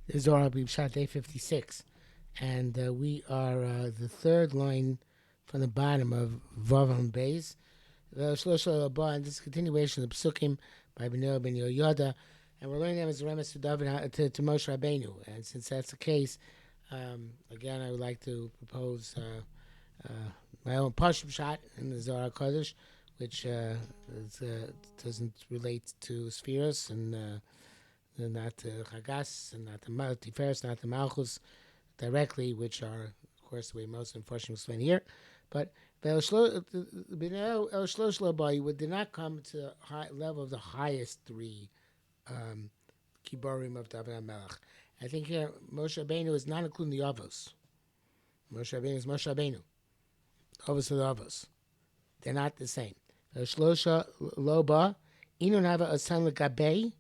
The Zohar Pshat day 56, and we are the third line from the bottom of Vavam Beis. And this is a continuation of the Psukim by Bnei Ben Yoda, and we're learning them as a remes to Dovid to Moshe Rabbeinu. And since that's the case, again, I would like to propose my own Pshat in the Zohar Kodesh, which doesn't relate to spheres and not the Chagas and not the Tiferes, not the Malchus directly, which are, of course, the way most unfortunately explain here. But El Shlosh did not come to the high level of the highest three Kiborim of David HaMelech. I think here Moshe Rabbeinu is not including the Avos. Moshe Rabbeinu is Moshe Rabbeinu. Avos are the Avos. They're not the same. El Shlosh Loba, Inun Hava Asan L'Gabei,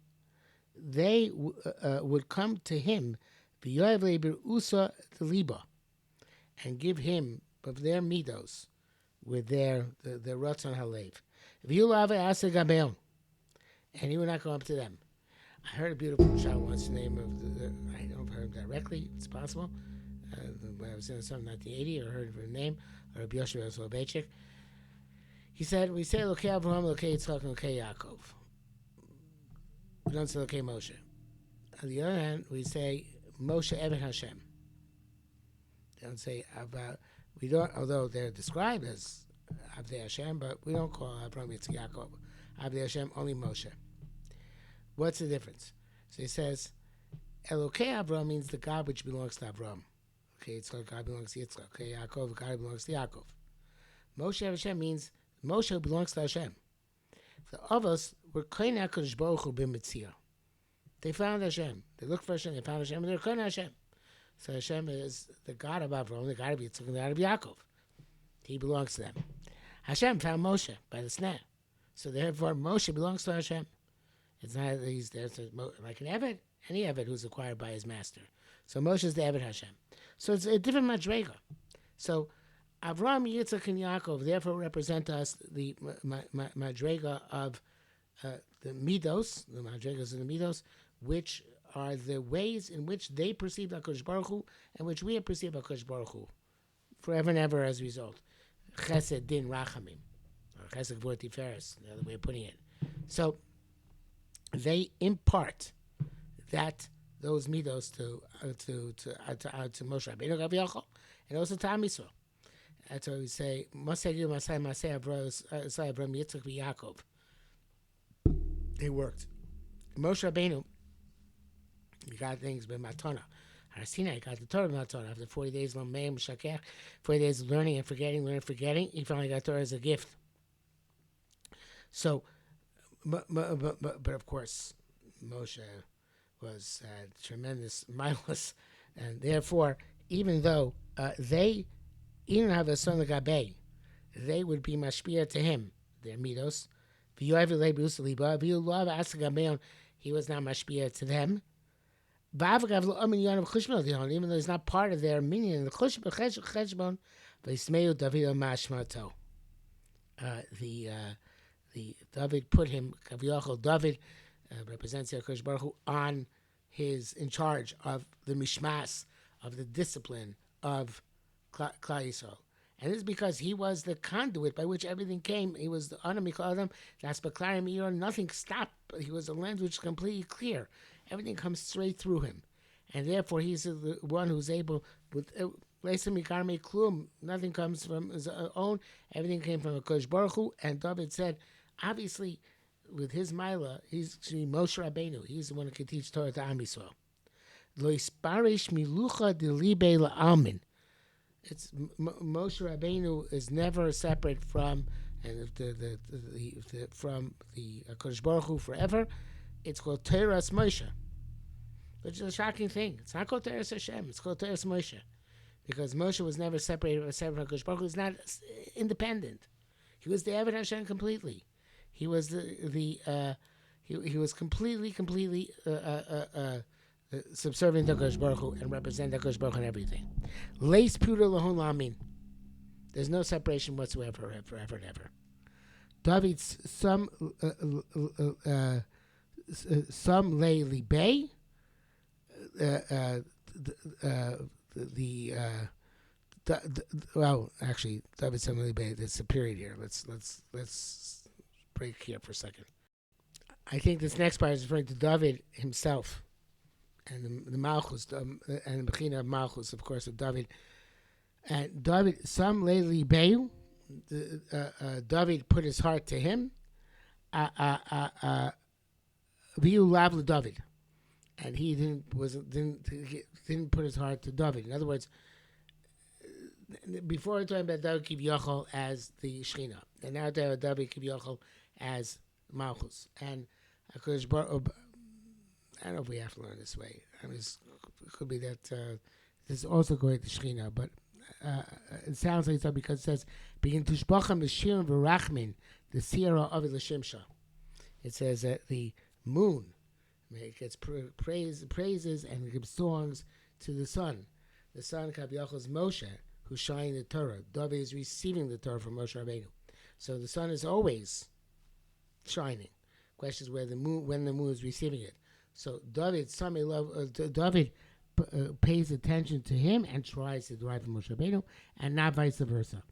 they would come to him, usa liba, and give him of their midos with their ratzon halev. If you love it, ask gabeon, and he would not go up to them. I heard a beautiful Pshat once. The name of I don't know if I heard him directly. It's possible. When I was in something 1980, or heard of her name, or Rabbi Yoshua Soloveitchik. He said, "We say Lokei Avraham, Lokei Yitzchak, and Lokei Yaakov. We don't say Lokei Moshe. On the other hand, we say Moshe Eved Hashem. They don't say about. We don't, although they're described as Avdei Hashem, but we don't call Avraham Yitzchak Yaakov Avdei Hashem. Only Moshe. What's the difference? So he says, Elokei Avraham means the God which belongs to Avraham. Okay, Yitzchak, God belongs to Yitzchak. Okay, Yaakov, God belongs to Yaakov. Moshe Eved Hashem means Moshe belongs to Hashem. The Avos were Kohen HaKadosh Baruch Hu b'Mitzia. They found Hashem. They looked for Hashem. They found Hashem, and they're Kohen Hashem. So Hashem is the God of Avraham, the God of Yitzchak, and the God of Yaakov. He belongs to them. Hashem found Moshe by the snare. So therefore, Moshe belongs to Hashem. It's not that he's there like an Eved, any Eved who's acquired by his master. So Moshe is the Eved Hashem. So it's a different madrega. So Avraham, Yitzchak, and Yaakov therefore represent us the madrega of the midos, the madregas of the midos, which are the ways in which they perceive HaKadosh Baruch Hu and which we have perceived HaKadosh Baruch Hu forever and ever as a result. Chesed, Din, Rachamim, or Chesed, Gvur, Tiferes, the other way of putting it. So they impart those midos to Moshe Rabbeinu, Gav Yochel, and also to Am Yisrael. That's why we say, Moshe Avraham, Yitzchak, Yaakov. They worked. Moshe Rabbeinu, he got things by Matana. Har Sinai got the Torah by Matana. After 40 days, 40 days of learning and forgetting, he finally got Torah as a gift. So, but of course, Moshe was tremendous, mindless, and therefore, even though they didn't have a son of Gabei, they would be mashpia to him, their midos. He was not mashpia to them. Even though he's not part of their minion, the Dovid put him, Dovid represents HaKadosh Baruch Hu in charge of the mishmas, of the discipline of Klal Yisrael. And this is because he was the conduit by which everything came. He was the Anamikladam, that's Baklarim, nothing stopped. He was a lens which is completely clear. Everything comes straight through him. And therefore he's the one who's able, with nothing comes from his own. Everything came from HaKadosh Baruch Hu. And David said, obviously, with his Maila, he's Moshe Rabbeinu. He's the one who can teach Torah to Am Yisrael. Lo isparish milucha de libe la'almin. It's Moshe Rabbeinu is never separate from from the HaKadosh Baruch Hu forever. It's called Teras Moshe, which is a shocking thing. It's not called Teras Hashem. It's called Teras Moshe, because Moshe was never separated from HaKadosh Baruch Hu. He's not independent. He was the Eved Hashem completely. He was he was completely subservient to HaKadosh Baruch Hu and represent HaKadosh Baruch Hu and everything. Leis Puda Lahon Lamin. There's no separation whatsoever, forever and ever. David's some lay libay, well, actually, David Samuel Bey. There's a period here. Let's break here for a second. I think this next part is referring to David himself and the Malchus and the Bechina of Malchus, of course, of David. And David, some lately Beu, David put his heart to him. Viu lav David, and he didn't put his heart to David. In other words, before we're talking about David Kivyochel as the Shechina, and now David Kivyochel as Malchus. And I don't know if we have to learn this way. I mean, it could be that this is also going to Shechina, but it sounds like so because it says, "Begin to shbacham l'shirim v'rachmin the sierra of l'shimsha." It says that the moon gets praises and gives songs to the sun. The sun, Kaviyachol, is Moshe, who's shining the Torah. Dovid is receiving the Torah from Moshe Rabbeinu. So the sun is always shining. Question is when the moon is receiving it. So David pays attention to him and tries to derive from Moshe Rabbeinu, and not vice versa.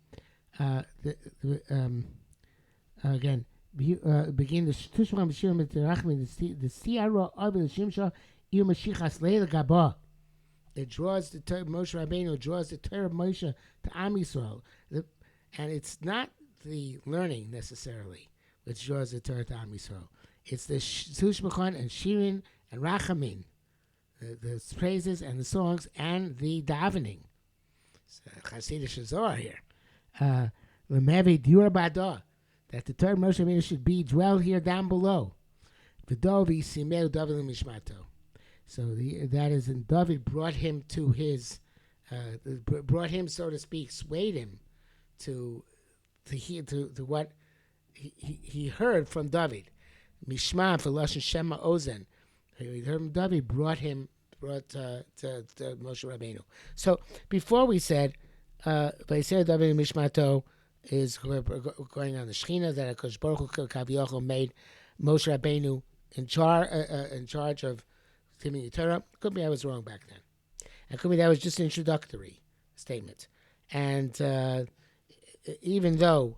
Again, begin the Tushma Mishir Mitzrachim, the Sierra of the Shimsha, Il Mashiachas Leil Gabah. It draws the Moshe Rabbeinu draws the Torah of Moshe to Am Yisrael, and it's not the learning necessarily which draws the Torah to Am Yisrael. It's the Tushmachon and Shirin and Rachamin, the praises and the songs and the davening. Hasidic Zohar here. Lemevi Dura Bada, that the Torah of Moshe Rabbeinu should be dwell here down below. The Dovid Simeu David Mishmato. So that is, and David brought him to his, brought him, so to speak, swayed him to what he heard from David. Mishma for Lashon Shema Ozen. He heard from David, brought to Moshe Rabbeinu. So before we said, Vayser David Mishmato is going on the Shechina that HaKadosh Baruch Hu Kaviyachol made Moshe Rabbeinu in charge of Timmy Torah. Could be I was wrong back then. And could be that was just an introductory statement. And even though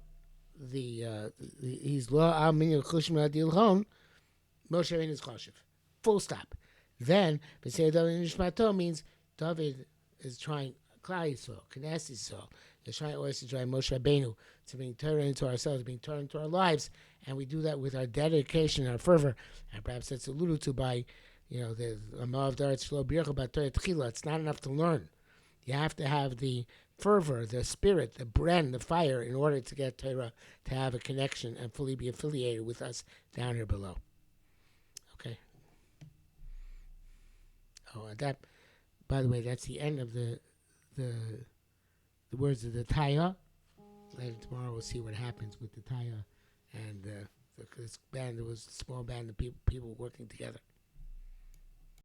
he's Lo Al Min Chushim Adil Hon, Moshe Rabbeinu is Choshev. Full stop. Then, V'sei David Nishmato means David is trying, Klal Yisrael, Knesset Yisrael, is trying always to drive Moshe Rabbeinu to bring Torah into ourselves, bring Torah into our lives, and we do that with our dedication, our fervor, and perhaps that's alluded to by, the Amav Daretz Shlo B'Yircha B'Torah Tchila. It's not enough to learn. You have to have the fervor, the spirit, the bren, the fire, in order to get Torah to have a connection and fully be affiliated with us down here below. Okay. Oh, and that, by the way, that's the end of the words of the Taya. Later tomorrow we'll see what happens with the Taya and this band. There was a small band of people working together.